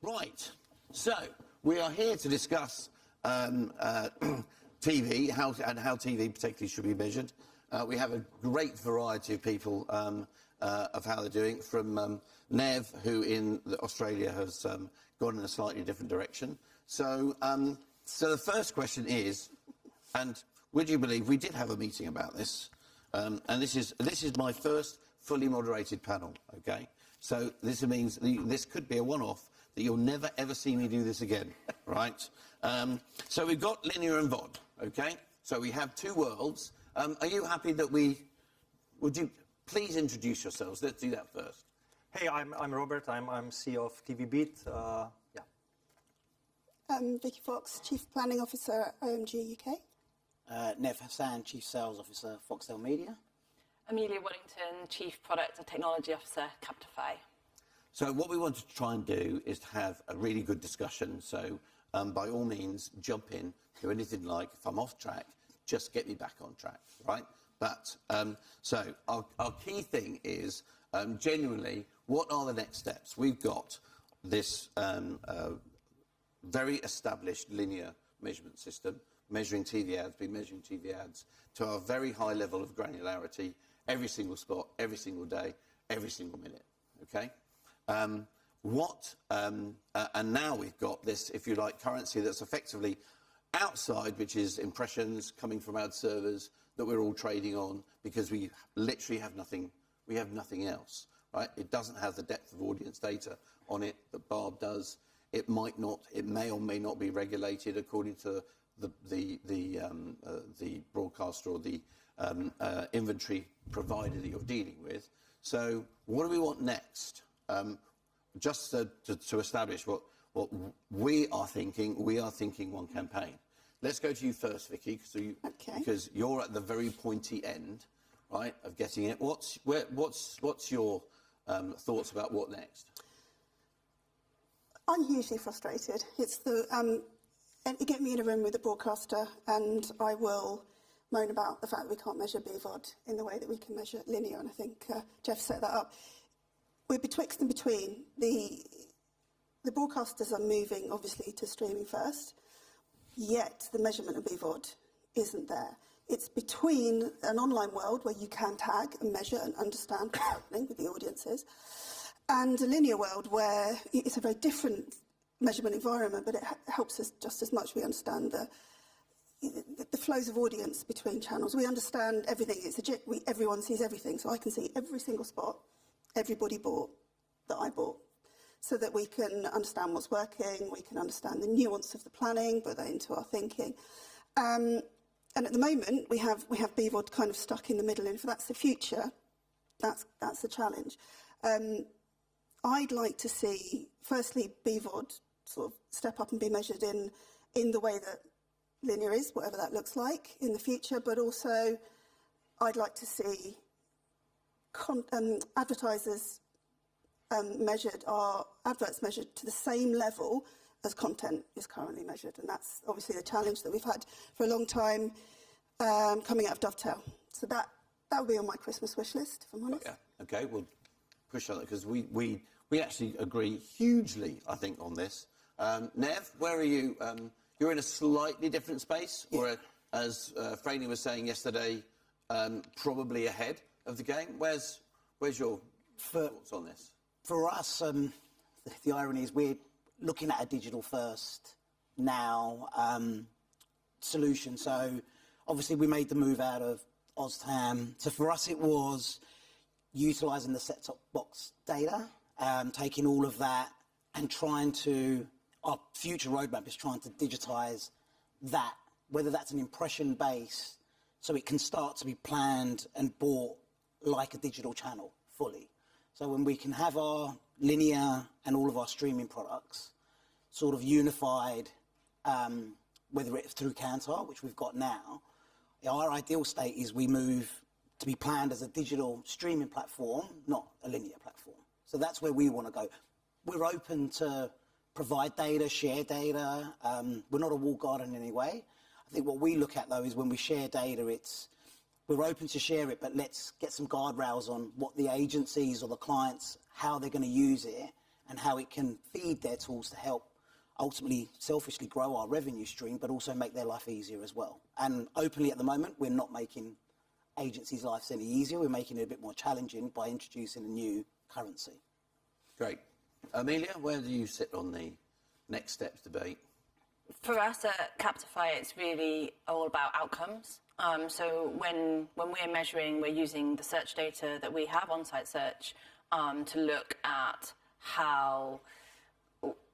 Right, so we are here to discuss TV, how TV particularly should be measured. We have a great variety of people of how they're doing, from Nev, who in Australia has gone in a slightly different direction. So, so the first question is, and would you believe we did have a meeting about this, and this is my first fully moderated panel, okay? So this means this could be a one-off, that you'll never ever see me do this again, right? So we've got linear and VOD, okay? So we have two worlds. Are you happy that would you please introduce yourselves? Let's do that first. Hey, I'm Robert. I'm CEO of tvbeat. Vicky Fox, Chief Planning Officer at OMG UK. Nev Hasan, Chief Sales Officer, Foxtel Media. Amelia Waddington, Chief Product and Technology Officer, Captify. So what we wanted to try and do is to have a really good discussion. So by all means, jump in, do anything like, if I'm off track, just get me back on track, right? But, so our key thing is, genuinely, what are the next steps? We've got this very established linear measurement system, measuring TV ads, been measuring TV ads to a very high level of granularity, every single spot, every single day, every single minute, okay? And now we've got this, if you like, currency that's effectively outside, which is impressions coming from ad servers that we're all trading on, because we literally have nothing, we have nothing else, right? It doesn't have the depth of audience data on it that Barb does. It might not, it may or may not be regulated according to the broadcaster or the inventory provider that you're dealing with. So what do we want next? Just to establish what we are thinking one campaign. Let's go to you first, Vicky, because you're at the very pointy end, right, of getting it. What's your thoughts about what next? I'm hugely frustrated. It's you get me in a room with a broadcaster and I will moan about the fact that we can't measure BVOD in the way that we can measure linear, and I think Jeff set that up. We're betwixt and between. The broadcasters are moving, obviously, to streaming first, yet the measurement of BVOD isn't there. It's between an online world where you can tag and measure and understand what's happening with the audiences, and a linear world where it's a very different measurement environment, but it helps us just as much. We understand the flows of audience between channels. We understand everything. Everyone sees everything, so I can see every single spot everybody bought that I bought, so that we can understand what's working, we can understand the nuance of the planning, put that into our thinking. And at the moment, we have BVOD kind of stuck in the middle, and if that's the future, that's the challenge. I'd like to see, firstly, BVOD sort of step up and be measured in the way that linear is, whatever that looks like in the future, but also I'd like to see advertisers adverts measured to the same level as content is currently measured, and that's obviously the challenge that we've had for a long time coming out of Dovetail. So that would be on my Christmas wish list, if I'm honest. Yeah. Okay, we'll push on it because we actually agree hugely, I think, on this. Nev, where are you? You're in a slightly different space, or as Franey was saying yesterday, probably ahead of the game. Where's your thoughts on this? For us, the irony is we're looking at a digital first now solution. So obviously we made the move out of OzTam. So for us it was utilising the set-top box data, taking all of that and trying to, our future roadmap is trying to digitise that, whether that's an impression base, so it can start to be planned and bought like a digital channel fully. So when we can have our linear and all of our streaming products sort of unified, whether it's through Kantar, which we've got now, our ideal state is we move to be planned as a digital streaming platform, not a linear platform. So that's where we want to go. We're open to provide data, share data. We're not a walled garden in any way. I think what we look at, though, is when we share data, we're open to share it, but let's get some guardrails on what the agencies or the clients, how they're going to use it, and how it can feed their tools to help ultimately selfishly grow our revenue stream, but also make their life easier as well. And openly at the moment, we're not making agencies' lives any easier. We're making it a bit more challenging by introducing a new currency. Great. Amelia, where do you sit on the next steps debate? For us at Captify, it's really all about outcomes. So when we're measuring, we're using the search data that we have, on-site search, to look at how,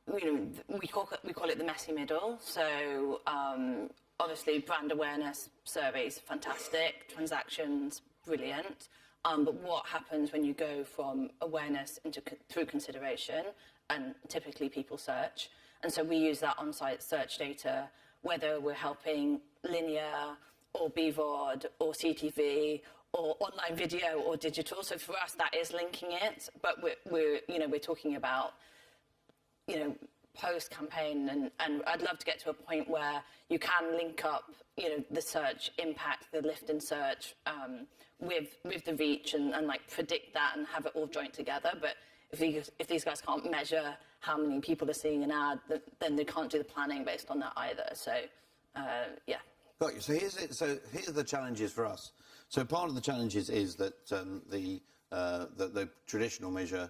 we call it the messy middle. So obviously brand awareness surveys, fantastic, transactions, brilliant. But what happens when you go from awareness through consideration, and typically people search? And so we use that on-site search data, whether we're helping linear or BVOD or CTV or online video or digital. So for us, that is linking it. But we're talking about, post-campaign, and I'd love to get to a point where you can link up, the search impact, the lift in search, with the reach and like predict that and have it all joined together. But if these guys can't measure how many people are seeing an ad, then they can't do the planning based on that either. So, yeah. Got you. So here's the challenges for us. So part of the challenges is that the traditional measure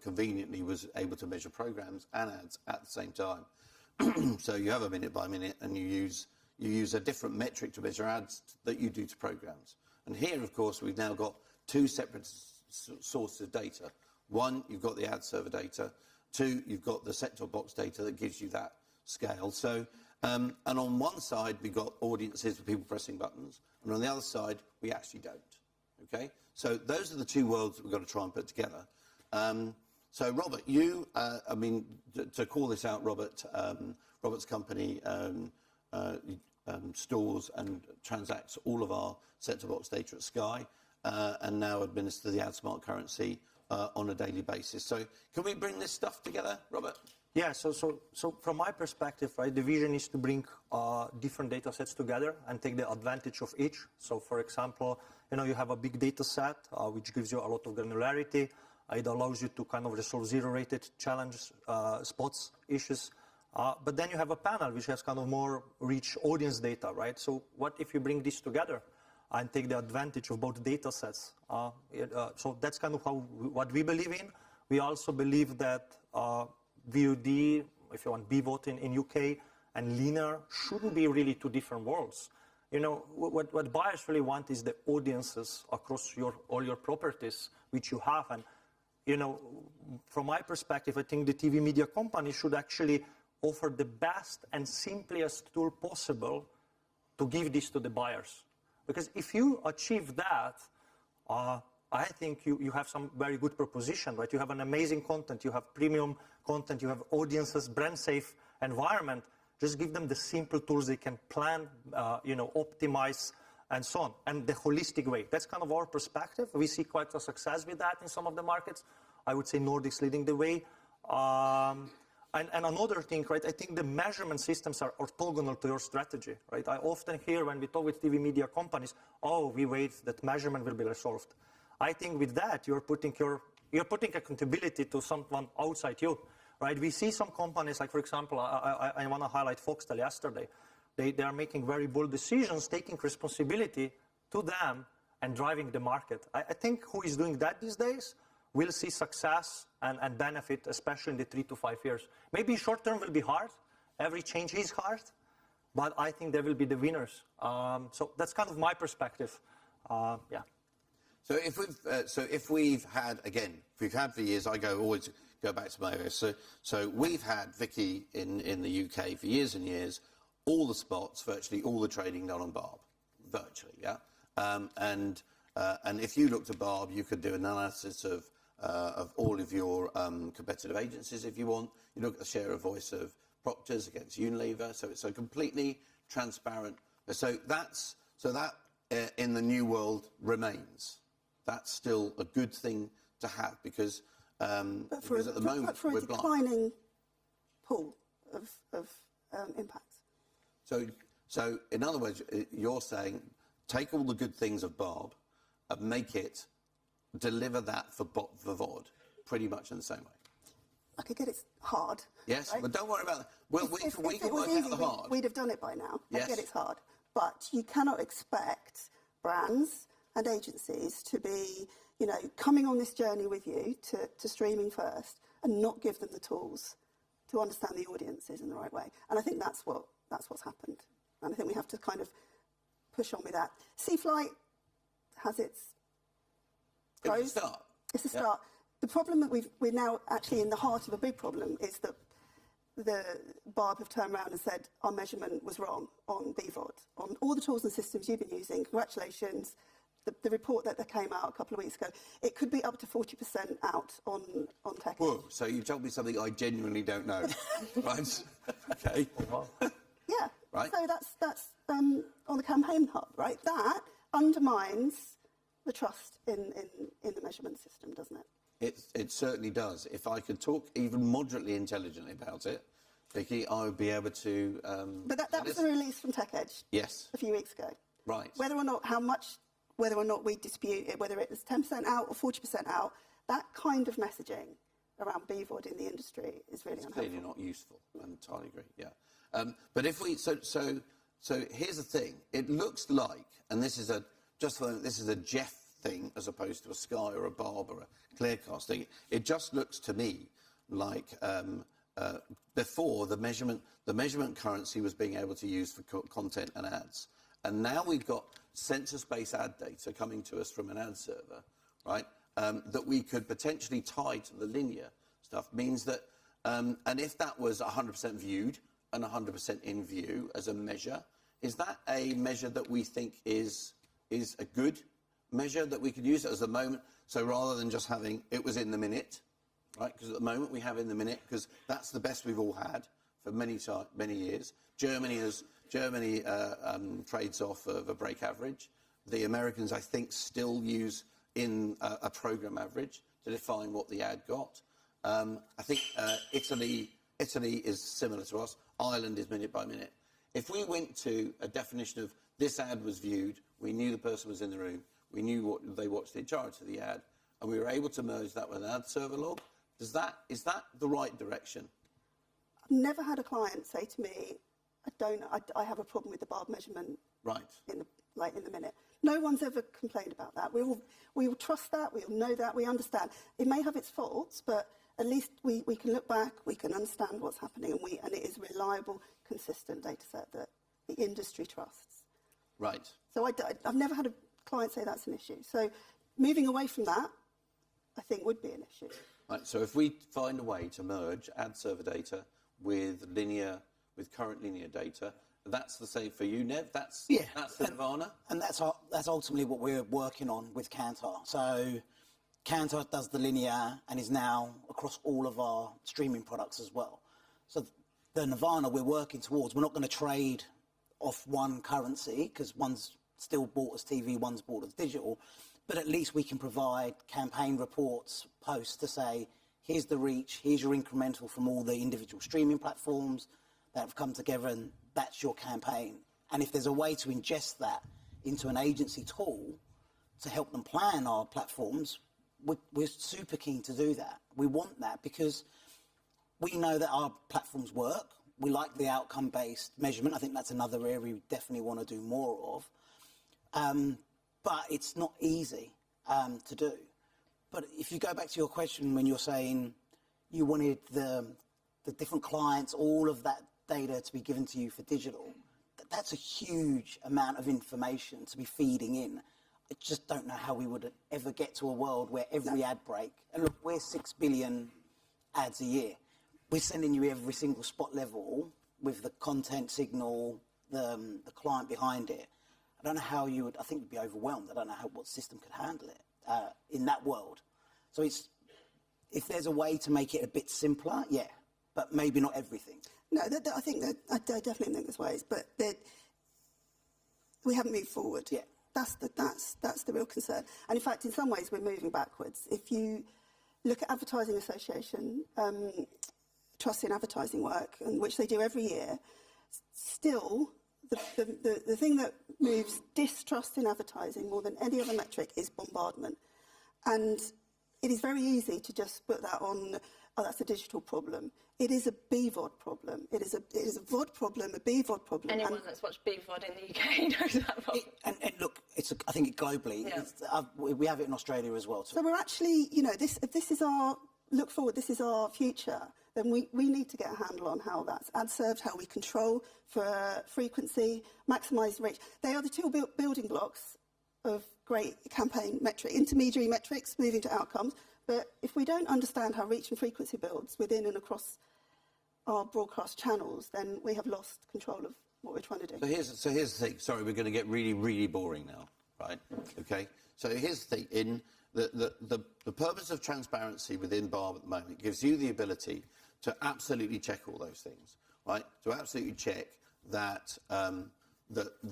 conveniently was able to measure programs and ads at the same time. So you have a minute by minute, and you use a different metric to measure ads that you do to programs. And here, of course, we've now got two separate sources of data. One, you've got the ad server data. Two, you've got the set-top box data that gives you that scale. So, and on one side, we've got audiences for people pressing buttons, and on the other side, we actually don't. Okay? So those are the two worlds that we've got to try and put together. So, Robert, you, to call this out, Robert's company stores and transacts all of our set-top box data at Sky, and now administer the AdSmart currency on a daily basis. So can we bring this stuff together, Robert? Yeah, so from my perspective, right, the vision is to bring different data sets together and take the advantage of each. So, for example, you have a big data set, which gives you a lot of granularity. It allows you to kind of resolve zero-rated challenge spots, issues. But then you have a panel which has kind of more rich audience data, right? So what if you bring this together and take the advantage of both data sets? So that's kind of what we believe in. We also believe that VOD, if you want BVOD in UK, and linear shouldn't be really two different worlds. What buyers really want is the audiences across all your properties, which you have. And from my perspective, I think the TV media company should actually offer the best and simplest tool possible to give this to the buyers. Because if you achieve that, I think you have some very good proposition, right? You have an amazing content, you have premium content, you have audiences, brand safe environment. Just give them the simple tools they can plan, optimize, and so on, and the holistic way. That's kind of our perspective. We see quite a success with that in some of the markets. I would say Nordics leading the way. And another thing, right, I think the measurement systems are orthogonal to your strategy, right? I often hear when we talk with TV media companies, we wait, that measurement will be resolved. I think with that, you're putting accountability to someone outside you, right? We see some companies, like, for example, I want to highlight Foxtel yesterday. They are making very bold decisions, taking responsibility to them and driving the market. I think who is doing that these days will see success and benefit, especially in the 3 to 5 years. Maybe short term will be hard. Every change is hard. But I think there will be the winners. So that's kind of my perspective. Yeah. So if we've had for years, I always go back to my areas. So we've had Vicky in the UK for years and years, all the spots, virtually all the trading done on Barb, virtually, yeah. And if you looked at Barb, you could do an analysis of all of your competitive agencies if you want. You look at the share of voice of Proctors against Unilever, so it's a completely transparent. So that in the new world remains. That's still a good thing to have because at the moment for a declining pool of impacts. So in other words, you're saying take all the good things of Barb and deliver that for VOD pretty much in the same way. I get it's hard. Yes, right? but don't worry about that. Well, we can work out the hard. We'd have done it by now. Yes. I get it's hard. But you cannot expect brands and agencies to be, coming on this journey with you to streaming first and not give them the tools to understand the audiences in the right way. And I think that's what's happened. And I think we have to kind of push on with that. Inflight has its pros. It's a start. It's a start. The problem that we're now actually in the heart of a big problem is that the Barb have turned around and said our measurement was wrong on BVOD. On all the tools and systems you've been using, congratulations. The report that came out a couple of weeks ago, it could be up to 40% out on tech. Whoa, so you told me something I genuinely don't know. Right? Okay. Yeah. Right. So that's on the campaign hub, right? That undermines the trust in the measurement system, doesn't it? It certainly does. If I could talk even moderately intelligently about it, Vicky, I would be able to... but that was a release from Tech Edge Yes. a few weeks ago. Right. Whether or not we dispute it, whether it was 10% out or 40% out, that kind of messaging around BVOD in the industry is really unhelpful. Clearly not useful. I entirely agree, yeah. But if we... So here's the thing. It looks like, and this is a Jeff thing as opposed to a Sky or a Barb or a Clearcast thing. It just looks to me like before the measurement currency was being able to use for content and ads. And now we've got census-based ad data coming to us from an ad server, right, that we could potentially tie to the linear stuff, means that, and if that was 100% viewed and 100% in view as a measure, is that a measure that we think is a good measure that we could use as a moment? So rather than just having it was in the minute, right, because at the moment we have in the minute, because that's the best we've all had for many years. Germany trades off of a break average. The Americans, I think, still use in a program average to define what the ad got. I think Italy is similar to us. Ireland is minute by minute. If we went to a definition of this ad was viewed, we knew the person was in the room, we knew what they watched the entirety of the ad, and we were able to merge that with an ad server log, is that the right direction? I've never had a client say to me, I have a problem with the Barb measurement Right. in the minute. No one's ever complained about that. We all trust that, we all know that, we understand. It may have its faults, but at least we can look back, we can understand what's happening, and it is a reliable, consistent data set that the industry trusts. Right. So I've never had a client say that's an issue. So moving away from that, I think would be an issue. Right. So if we find a way to merge ad server data with current linear data, that's the same for you, Nev? That's the nirvana? And that's ultimately what we're working on with Kantar. So Kantar does the linear and is now across all of our streaming products as well. So the nirvana we're working towards, we're not going to trade off one currency because one's still bought as TV, one's bought as digital, but at least we can provide campaign reports, posts to say, here's the reach, here's your incremental from all the individual streaming platforms that have come together, and that's your campaign. And if there's a way to ingest that into an agency tool to help them plan our platforms, we're super keen to do that. We want that because we know that our platforms work. We like the outcome-based measurement. I think that's another area we definitely want to do more of. But it's not easy to do. But if you go back to your question when you're saying you wanted the different clients, all of that data to be given to you for digital, that's a huge amount of information to be feeding in. I just don't know how we would ever get to a world where every ad break, and look, we're 6 billion ads a year. We're sending you every single spot level with the content signal, the client behind it. I don't know how you would, I think you'd be overwhelmed. I don't know what system could handle it in that world. So if there's a way to make it a bit simpler, yeah, but maybe not everything. No, I think I definitely think there's ways, but we haven't moved forward. Yeah. That's the real concern. And in fact, in some ways, we're moving backwards. If you look at Advertising Association, trust in advertising work, which they do every year, still the thing that moves distrust in advertising more than any other metric is bombardment. And it is very easy to just put that on oh, that's a digital problem. It is a BVOD problem. It is a VOD problem, a BVOD problem. Anyone that's watched BVOD in the UK knows that problem. And look, I think globally, we have it in Australia as well. So we're actually, you know, if this is our look forward, this is our future, then we need to get a handle on how that's ad served, how we control for frequency, maximise reach. They are the two building blocks of great campaign metric, intermediary metrics moving to outcomes. But if we don't understand how reach and frequency builds within and across our broadcast channels, then we have lost control of what we're trying to do. So here's the thing. Sorry, we're going to get really, really boring now, right? Okay. So here's the thing. In the purpose of transparency within BARB at the moment gives you the ability to absolutely check all those things, right? To absolutely check that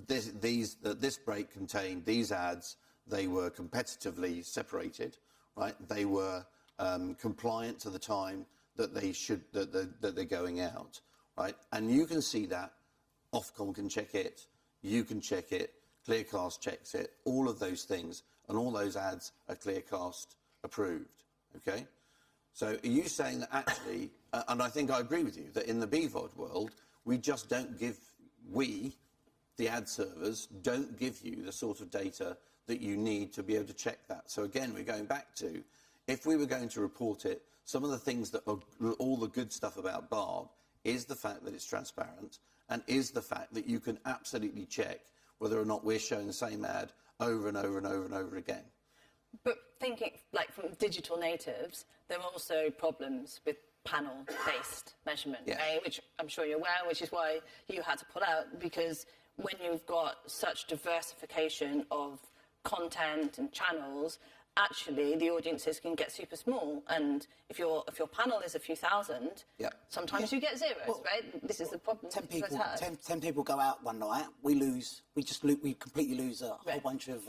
this break contained these ads. They were competitively separated, right? They were compliant to the time that that they're going out, right? And you can see that. Ofcom can check it. You can check it. Clearcast checks it. All of those things, and all those ads are Clearcast approved. Okay. So are you saying that actually, and I think I agree with you, that in the BVOD world, we just don't give, the ad servers, don't give you the sort of data that you need to be able to check that. So again, we're going back to, if we were going to report it, some of the things that are all the good stuff about BARB is the fact that it's transparent and is the fact that you can absolutely check whether or not we're showing the same ad over and over and over and over again. But thinking, like, from digital natives, there are also problems with panel-based measurement, right? Which I'm sure you're aware, which is why you had to pull out, because when you've got such diversification of content and channels, actually the audiences can get super small, and if your panel is a few thousand, sometimes you get zeros, right? This is the problem. 10 people go out one night, we completely lose a whole bunch of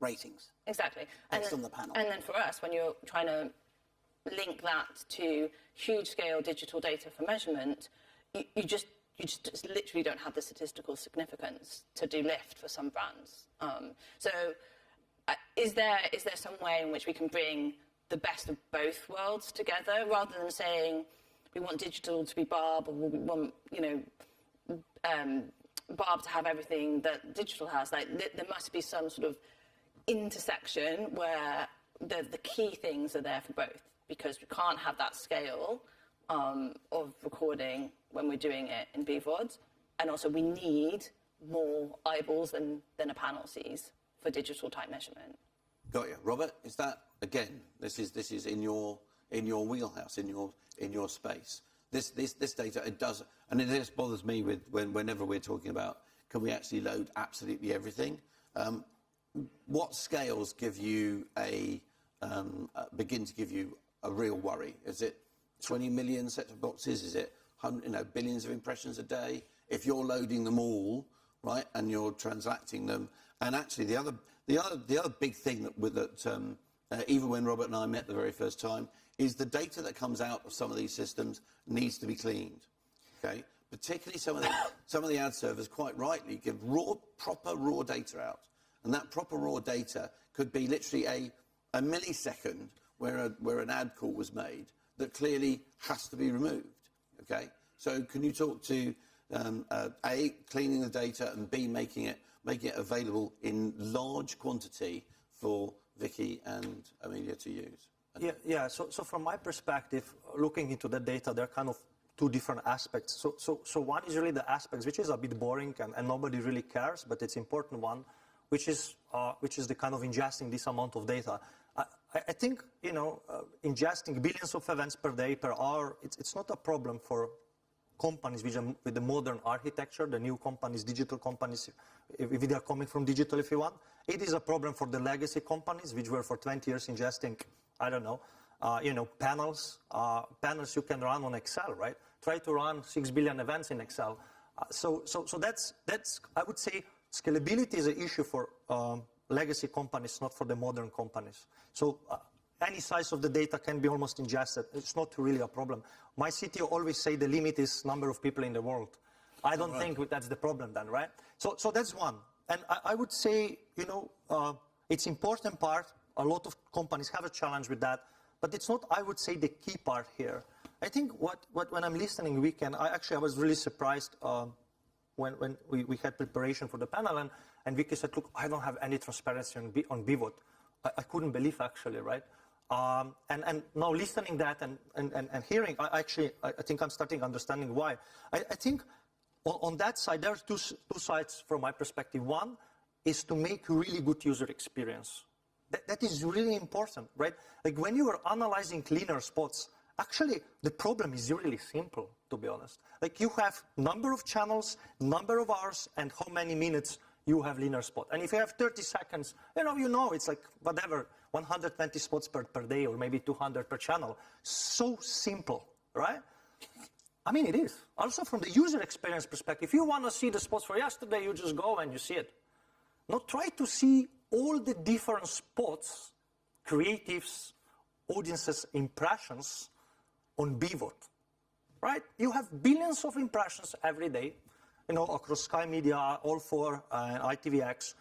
ratings. Exactly. Based on the panel. And then for us, when you're trying to link that to huge-scale digital data for measurement, you just literally don't have the statistical significance to do lift for some brands. Is there some way in which we can bring the best of both worlds together, rather than saying we want digital to be BARB, or we want, BARB to have everything that digital has? Like, there must be some sort of intersection where the key things are there for both, because we can't have that scale of recording when we're doing it in BVOD, and also we need more eyeballs than a panel sees for digital type measurement. Got you, Robert. Is that, again, this is in your wheelhouse, in your space. This data, it does, and it just bothers me whenever we're talking about, can we actually load absolutely everything? What scales give you begin to give you a real worry? Is it 20 million set-top boxes? Is it billions of impressions a day? If you're loading them all, right, and you're transacting them, and actually the other big thing that even when Robert and I met the very first time, is the data that comes out of some of these systems needs to be cleaned. Okay, particularly some of the ad servers quite rightly give proper raw data out. And that proper raw data could be literally a millisecond where an ad call was made that clearly has to be removed. Okay, so can you talk to A, cleaning the data, and B, making it available in large quantity for Vicky and Amelia to use? Yeah. So from my perspective, looking into the data, there are kind of two different aspects. So one is really the aspects, which is a bit boring and nobody really cares, but it's important one, which is the kind of ingesting this amount of data. I think, ingesting billions of events per day, per hour, it's not a problem for companies with the modern architecture, the new companies, digital companies, if they are coming from digital, if you want. It is a problem for the legacy companies, which were for 20 years ingesting, I don't know, panels. Panels you can run on Excel, right? Try to run 6 billion events in Excel. So that's, I would say, scalability is an issue for legacy companies, not for the modern companies. So any size of the data can be almost ingested. It's not really a problem. My CTO always say the limit is number of people in the world. I don't think that's the problem then, right? So that's one. And I would say, it's important part. A lot of companies have a challenge with that, but it's not, I would say, the key part here. I think when I'm listening weekend, I was really surprised when we had preparation for the panel, and Vicky said, look, I don't have any transparency on BVOD. I couldn't believe, actually, right? And now listening that and hearing, I think I'm starting understanding why. I think on that side, there are two sides from my perspective. One is to make really good user experience. That is really important, right? Like when you are analyzing linear spots, actually the problem is really simple, to be honest. Like you have number of channels, number of hours, and how many minutes you have linear spot. And if you have 30 seconds, you know it's like whatever, 120 spots per day or maybe 200 per channel. So simple, right? I mean, it is. Also from the user experience perspective, if you want to see the spots for yesterday, you just go and you see it. Now try to see all the different spots, creatives, audiences, impressions on BVOD, right? You have billions of impressions every day, across Sky Media, All 4, and ITVX.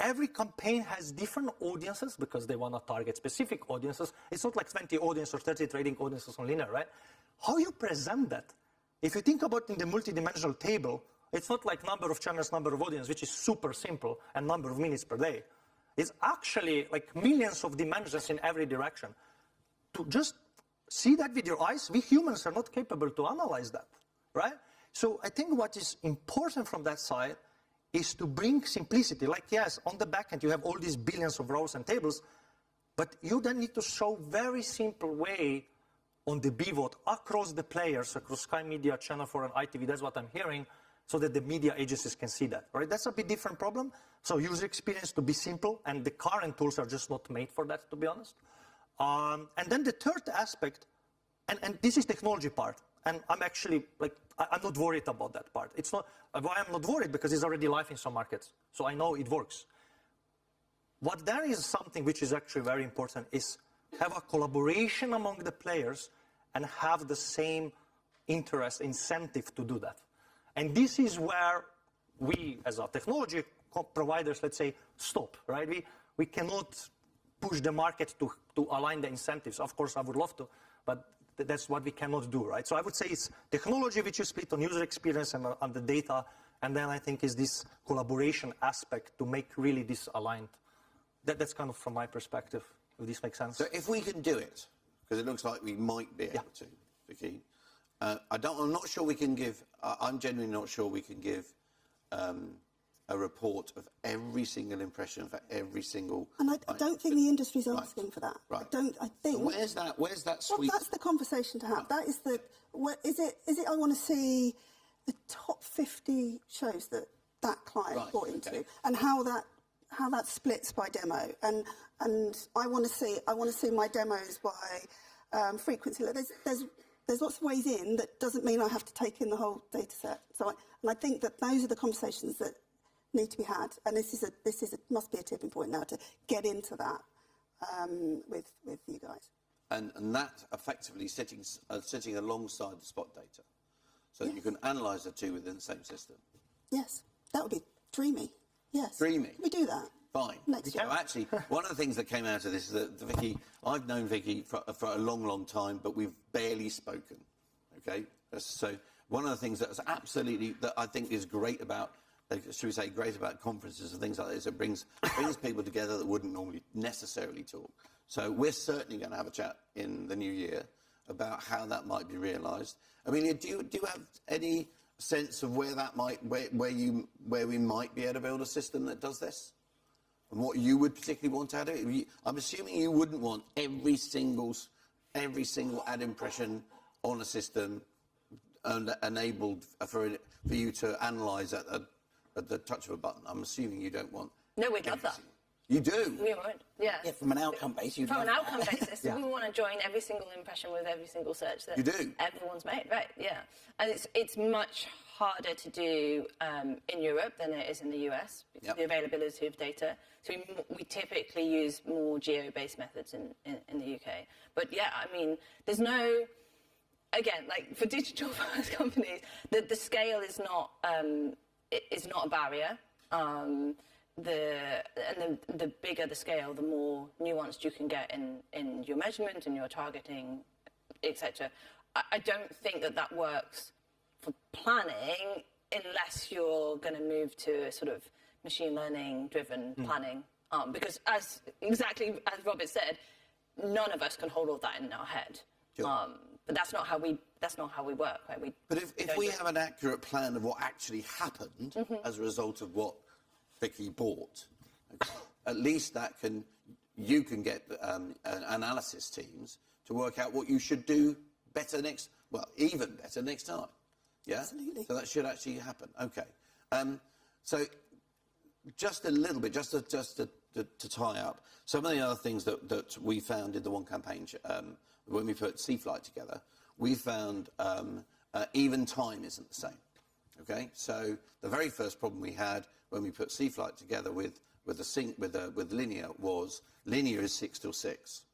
Every campaign has different audiences because they want to target specific audiences. It's not like 20 audiences or 30 trading audiences on linear, right? How you present that? If you think about in the multidimensional table, it's not like number of channels, number of audience, which is super simple, and number of minutes per day. It's actually like millions of dimensions in every direction. To just see that with your eyes, we humans are not capable to analyze that, right? So I think what is important from that side is to bring simplicity. Like, yes, on the back end, you have all these billions of rows and tables, but you then need to show very simple way on the BVOD across the players, across Sky Media, Channel 4, and ITV. That's what I'm hearing, so that the media agencies can see that, right? That's a bit different problem. So user experience to be simple, and the current tools are just not made for that, to be honest. And then the third aspect, and this is technology part, and I'm actually, I'm not worried about that part. It's not, why I'm not worried, because it's already live in some markets, so I know it works. What there is something which is actually very important is have a collaboration among the players and have the same interest, incentive to do that. And this is where we, as a technology providers, let's say, stop, right? We cannot push the market to align the incentives. Of course, I would love to, but that's what we cannot do, right? So I would say it's technology which you split on user experience and on the data, and then I think is this collaboration aspect to make really this aligned. That's kind of from my perspective, if this makes sense. So if we can do it, because it looks like we might be able to, Vicky, I'm not sure we can give, I'm genuinely not sure we can give a report of every single impression for every single... And I don't think the industry's asking for that. Right. I think... So where's that sweet... Well, that's the conversation to have. That is the... Is it I want to see the top 50 shows that client bought into, and how that splits by demo, and I want to see my demos by frequency. There's lots of ways in. That doesn't mean I have to take in the whole data set. So I think that those are the conversations that need to be had, and this must be a tipping point now to get into that with you guys. And that effectively sitting alongside the spot data, so that you can analyse the two within the same system. Yes, that would be dreamy. Yes, dreamy. We do that. Fine. Next year. So actually, one of the things that came out of this is that Vicky, I've known Vicky for a long, long time, but we've barely spoken. Okay, so one of the things that I think is great about, should we say, great about conferences and things like this, it brings people together that wouldn't normally necessarily talk. So we're certainly going to have a chat in the new year about how that might be realised. Amelia, do you have any sense of where that where we might be able to build a system that does this, and what you would particularly want out of it? I'm assuming you wouldn't want every single ad impression on a system enabled for you to analyse at the touch of a button. I'm assuming you don't want... No, we'd love that. You do? We would, yeah. Yeah, from an outcome basis. From an outcome basis, we want to join every single impression with every single search that everyone's made, right? Yeah, and it's much harder to do in Europe than it is in the US because of the availability of data. So we typically use more geo-based methods in the UK. But yeah, I mean, there's no... Again, like for digital first companies, the scale is not a barrier. The bigger the scale, the more nuanced you can get in your measurement and your targeting etc. I don't think that works for planning unless you're going to move to a sort of machine learning driven planning. Because exactly as Robert said, none of us can hold all that in our head. Sure. But that's not how we work, right? But if we have an accurate plan of what actually happened as a result of what Vicky bought, at least you can get analysis teams to work out what you should do better even better next time. Yeah? Absolutely. So that should actually happen. Okay. So just a little bit, just to tie up, some of the other things that we found in the one campaign, when we put inflight together, we found even time isn't the same. Okay, so the very first problem we had when we put inflight together with linear was linear is 6 till 6,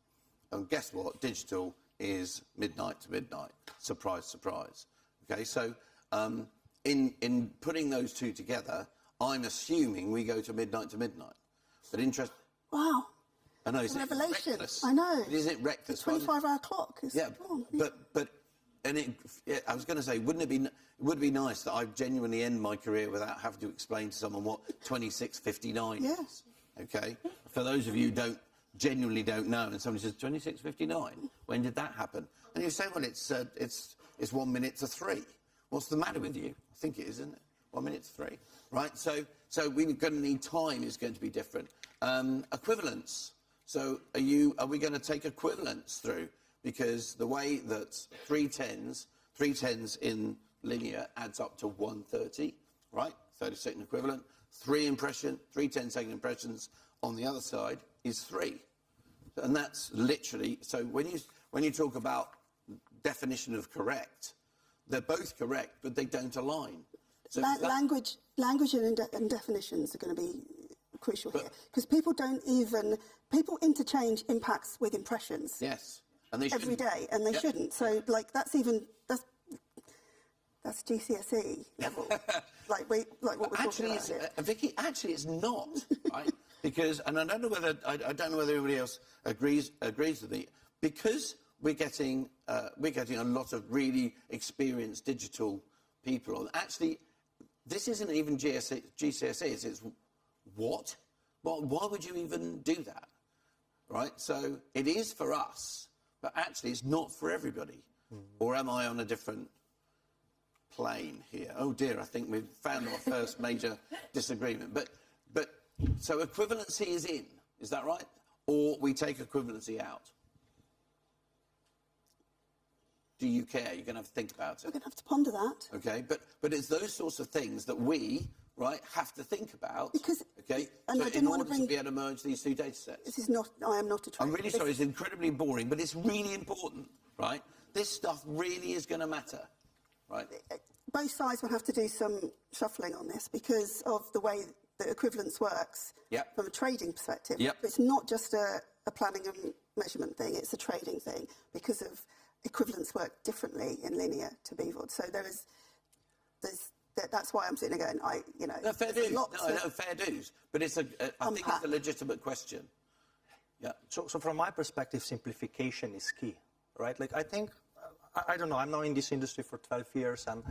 and guess what? Digital is midnight to midnight. Surprise, surprise. Okay, so in putting those two together, I'm assuming we go to midnight. But Wow. I know, it's revelation. reckless. I know. Isn't it reckless? The 25-hour clock. Is wrong. I was going to say, would it be nice that I genuinely end my career without having to explain to someone what 26:59 Yes. is? Okay. For those of you who genuinely don't know, and somebody says 26:59, when did that happen? And you say, well, it's 1 minute to 3. What's the matter with you? I think it is, isn't it? 1 minute to 3, right? So we're going to need time is going to be different. Equivalence. So are we going to take equivalence through? Because the way that 3 tens in linear adds up to 130, right? 30-second equivalent. 3 10-second impressions on the other side is 3. And that's literally, so when you talk about definition of correct, they're both correct, but they don't align. So language and definitions are going to be crucial here, because people interchange impacts with impressions. Yes. And they every day, and they shouldn't. So, like, that's GCSE level. like what we're talking about here. Vicky, actually, it's not, right? Because, and I don't know whether everybody else agrees with me. Because we're getting a lot of really experienced digital people on. Actually, this isn't even GCSEs. It's what? Well, why would you even do that, right? So it is for us. But actually, it's not for everybody. Or am I on a different plane here? Oh dear, I think we've found our first major disagreement. But so equivalency is in, is that right? Or we take equivalency out? Do you care? You're going to have to think about it. We're going to have to ponder that. Okay, but it's those sorts of things that we, right, have to think about. Because, okay, and so I didn't in want order to bring, to be able to merge these two data sets. This is not, I am not a trainer. I'm really sorry, it's incredibly boring, but it's really important, right? This stuff really is going to matter, right? Both sides will have to do some shuffling on this because of the way that equivalence works from a trading perspective. It's not just a planning and measurement thing, it's a trading thing because of equivalence work differently in linear to BVOD. So that's why I'm sitting there going, No, fair dues. Fair dues. But I think it's a legitimate question. Yeah. So from my perspective, simplification is key, right? Like, I think, I don't know, I'm now in this industry for 12 years, and,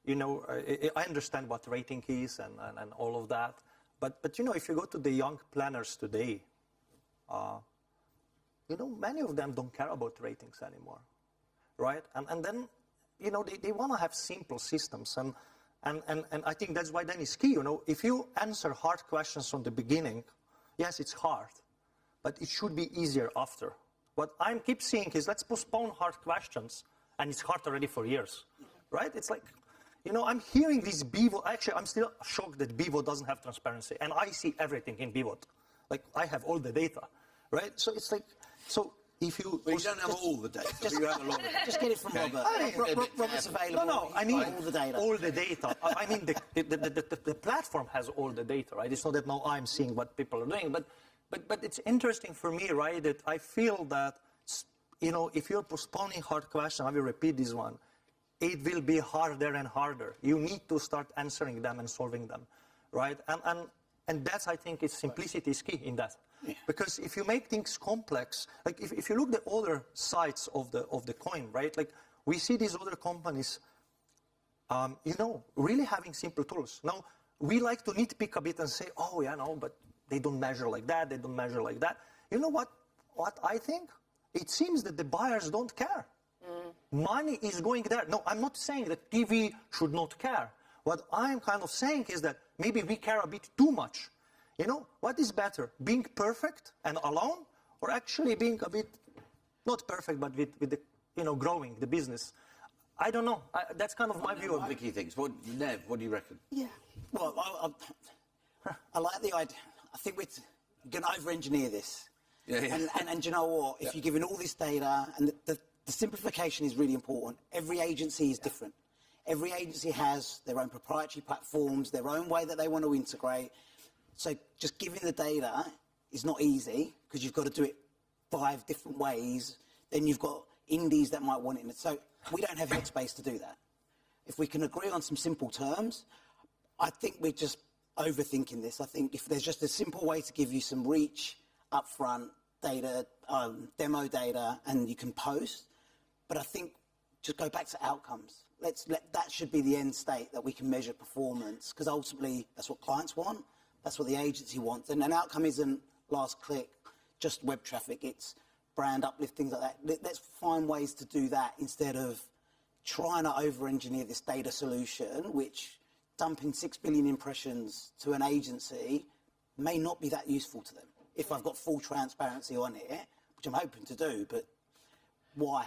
I understand what rating is and all of that. But if you go to the young planners today, many of them don't care about ratings anymore, right? And then, they want to have simple systems. And I think that's why then it's key, if you answer hard questions from the beginning, yes, it's hard, but it should be easier after. What I keep seeing is let's postpone hard questions, and it's hard already for years, right? It's like, I'm hearing this BVOD. Actually, I'm still shocked that BVOD doesn't have transparency, and I see everything in BVOD. Like, I have all the data, right? So it's like, if you... Well, you don't have all the data, but you have a lot of it. Just get it from Robert. Robert's available. No, I mean all the data. All the data. I mean, the platform has all the data, right? It's not that now I'm seeing what people are doing, but it's interesting for me, right, that I feel that, if you're postponing hard questions, I will repeat this one, it will be harder and harder. You need to start answering them and solving them, right? And that's, I think, simplicity is key in that. Because if you make things complex, like if you look at the other sides of the coin, right? Like we see these other companies, really having simple tools. Now, we like to nitpick a bit and say, oh, yeah, no, but they don't measure like that, they don't measure like that. You know what I think? It seems that the buyers don't care. Money is going there. No, I'm not saying that TV should not care. What I'm kind of saying is that maybe we care a bit too much. What is better, being perfect and alone, or actually being a bit, not perfect, but with the, growing the business? I don't know. That's kind of my view. What Vicky thinks. Nev, what do you reckon? Yeah. Well, I like the idea. I think we're going to over-engineer this. Yeah. And you know what? If you're giving all this data, and the simplification is really important. Every agency is different. Every agency has their own proprietary platforms, their own way that they want to integrate. So just giving the data is not easy because you've got to do it 5 different ways. Then you've got indies that might want it. So we don't have headspace to do that. If we can agree on some simple terms, I think we're just overthinking this. I think if there's just a simple way to give you some reach, upfront data, demo data, and you can post. But I think just go back to outcomes. That should be the end state, that we can measure performance, because ultimately that's what clients want. That's what the agency wants. And an outcome isn't last click, just web traffic. It's brand uplift, things like that. Let's find ways to do that instead of trying to over-engineer this data solution, which dumping 6 billion impressions to an agency may not be that useful to them. If I've got full transparency on it, which I'm hoping to do, but why?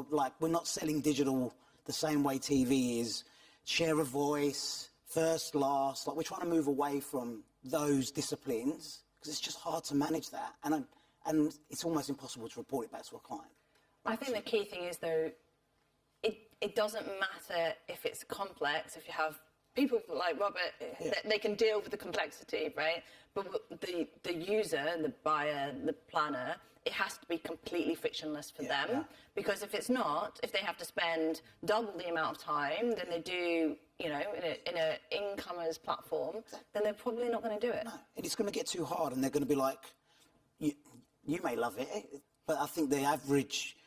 Like, we're not selling digital the same way TV is. Share a voice, first, last. Like, we're trying to move away from those disciplines because it's just hard to manage that. And it's almost impossible to report it back to a client. I think the key thing is, though, it doesn't matter if it's complex, if you have people like Robert, they can deal with the complexity, right? But the user, the buyer, the planner, it has to be completely frictionless for them. Because if it's not, if they have to spend double the amount of time than they do, in an incomers platform, then they're probably not going to do it. No, and it's going to get too hard, and they're going to be like, you may love it, but I think the average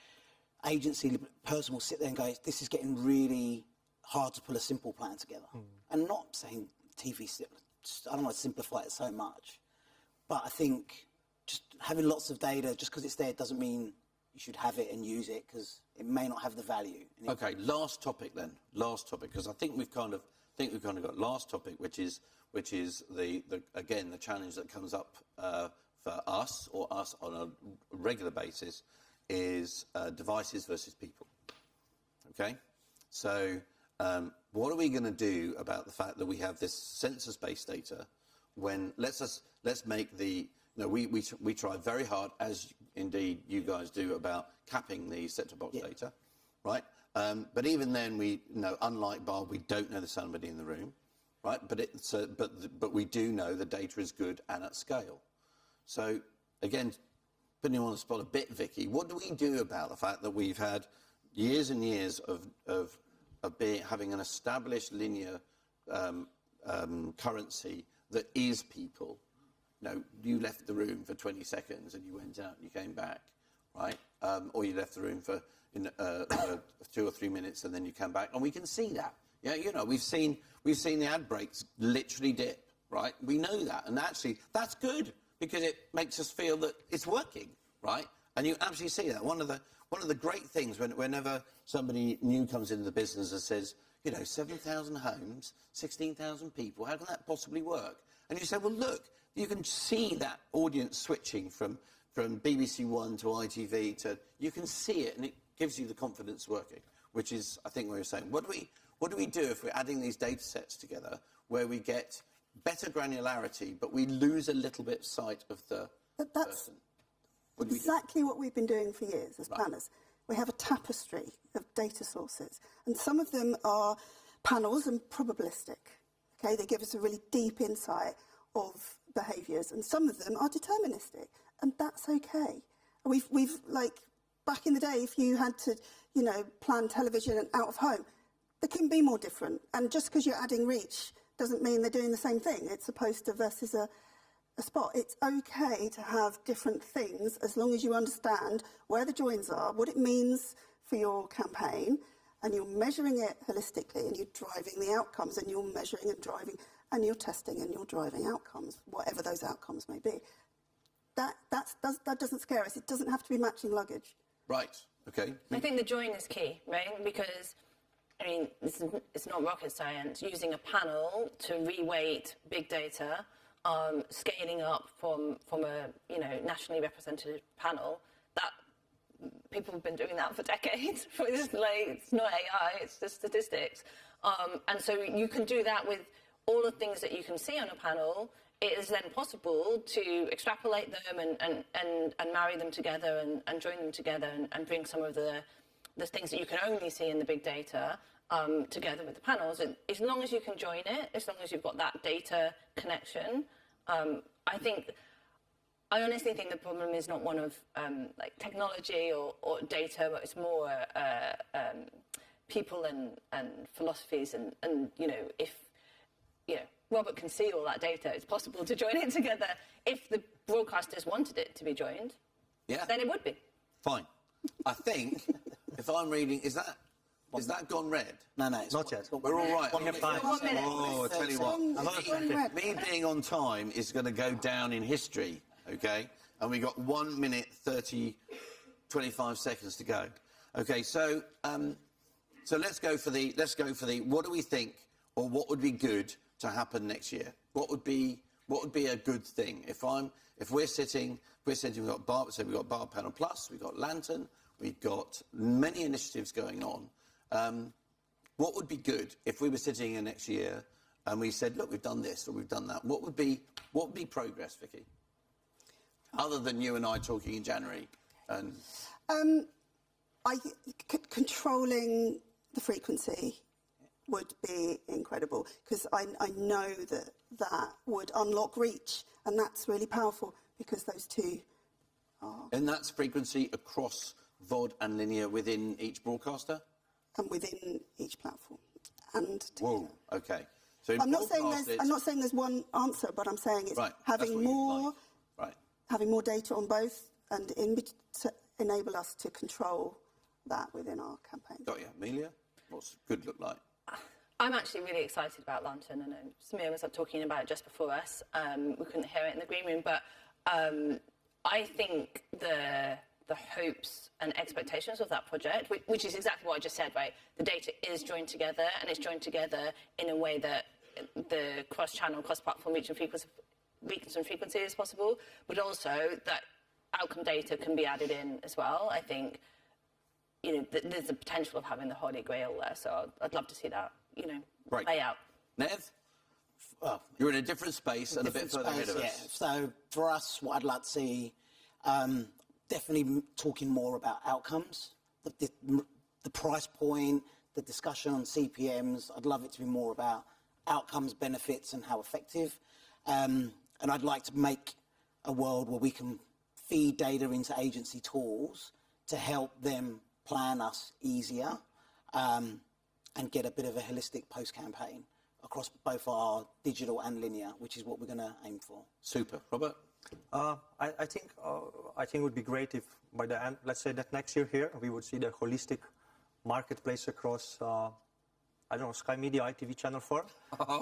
agency person will sit there and go, this is getting really hard to pull a simple plan together. And not saying TV, I don't want to simplify it so much, but I think just having lots of data, just because it's there, doesn't mean you should have it and use it, because it may not have the value. Okay, last topic then. Last topic, because I think we've kind of got last topic, which is the again the challenge that comes up for us on a regular basis is devices versus people. Okay, so what are we going to do about the fact that we have this census-based data when let's make the we try very hard, as indeed you guys do, about capping the set-top box data, right? But even then, unlike Bob, we don't know there's somebody in the room, right? But we do know the data is good and at scale. So again, putting you on the spot a bit, Vicky, what do we do about the fact that we've had years and years of having an established linear currency that is people? You left the room for 20 seconds and you went out and you came back, right? Or you left the room for 2 or 3 minutes and then you come back, and we can see that. Yeah, we've seen the ad breaks literally dip, right? We know that, and actually that's good because it makes us feel that it's working, right? And you absolutely see that. One of the great things whenever somebody new comes into the business and says, 7,000 homes, 16,000 people, how can that possibly work? And you say, well, look, you can see that audience switching from BBC One to ITV to, you can see it, and it gives you the confidence working, which is, I think, what you're saying. What do we do if we're adding these data sets together where we get better granularity, but we lose a little bit sight of the person? Exactly what we've been doing for years as planners. We have a tapestry of data sources, and some of them are panels and probabilistic. Okay, they give us a really deep insight of behaviours, and some of them are deterministic, and that's okay. We've like back in the day, if you had to, plan television and out of home, they can be more different. And just because you're adding reach doesn't mean they're doing the same thing. It's a poster versus a a spot. It's okay to have different things as long as you understand where the joins are, what it means for your campaign, and you're measuring it holistically, and you're driving the outcomes, and you're measuring and driving, and you're testing and you're driving outcomes, whatever those outcomes may be. That doesn't scare us. It doesn't have to be matching luggage. Right. Okay. I think the join is key, right? Because, I mean, it's not rocket science. Using a panel to reweight big data, scaling up from a nationally represented panel, that people have been doing that for decades. It's not AI, it's just statistics. And so you can do that with all the things that you can see on a panel. It is then possible to extrapolate them and marry them together and join them together and bring some of the things that you can only see in the big data together with the panels. And as long as you can join it, as long as you've got that data connection, I honestly think the problem is not one of like technology or data, but it's more people and philosophies and if Robert can see all that data, it's possible to join it together. If the broadcasters wanted it to be joined, then it would be. Fine. I think, if I'm reading, is that gone red? No, it's not yet. We're all right. 1 minute. 1 minute. Oh, I tell you what. Me being on time is going to go down in history, okay? And we got 1 minute 25 seconds to go. Okay, so let's go for the what do we think, or what would be good to happen next year? What would be a good thing? If we're sitting, we've got Bar Panel Plus, we've got Lantern, we've got many initiatives going on. What would be good if we were sitting here next year and we said, look, we've done this or we've done that? What would be progress, Vicky? Other than you and I talking in January and Controlling the frequency would be incredible, because I know that would unlock reach, and that's really powerful, because those two are... And that's frequency across VOD and linear within each broadcaster? And within each platform. And together. Whoa, OK. So I'm not saying there's one answer, but I'm saying it's having more data on both, and to enable us to control that within our campaign. Got you. Amelia, what's good look like? I'm actually really excited about Lantern. I know Samir was talking about it just before us. We couldn't hear it in the green room, but I think the hopes and expectations of that project, which is exactly what I just said, right? The data is joined together, and it's joined together in a way that the cross-channel, cross-platform reach and frequency is possible, but also that outcome data can be added in as well. I think there's a potential of having the Holy Grail there, so I'd love to see that, play out. Nev? You're in a different space and a bit further ahead of us. Yeah. So for us, what I'd like to see, definitely talking more about outcomes, the price point, the discussion on CPMs. I'd love it to be more about outcomes, benefits, and how effective. And I'd like to make a world where we can feed data into agency tools to help them plan us easier and get a bit of a holistic post-campaign across both our digital and linear, which is what we're going to aim for. Super. Robert? I think it would be great if by the end, let's say that next year here, we would see the holistic marketplace across, Sky Media, ITV Channel 4,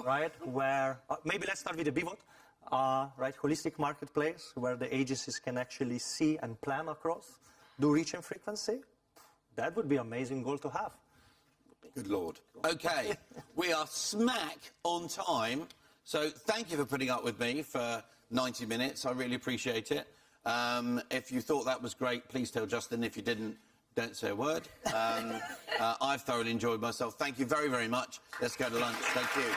right? Where, maybe let's start with the BVOD, right? Holistic marketplace where the agencies can actually see and plan across, do reach and frequency. That would be an amazing goal to have. Good Lord. OK, we are smack on time. So thank you for putting up with me for 90 minutes. I really appreciate it. If you thought that was great, please tell Justin. If you didn't, don't say a word. I've thoroughly enjoyed myself. Thank you very, very much. Let's go to lunch. Thank you.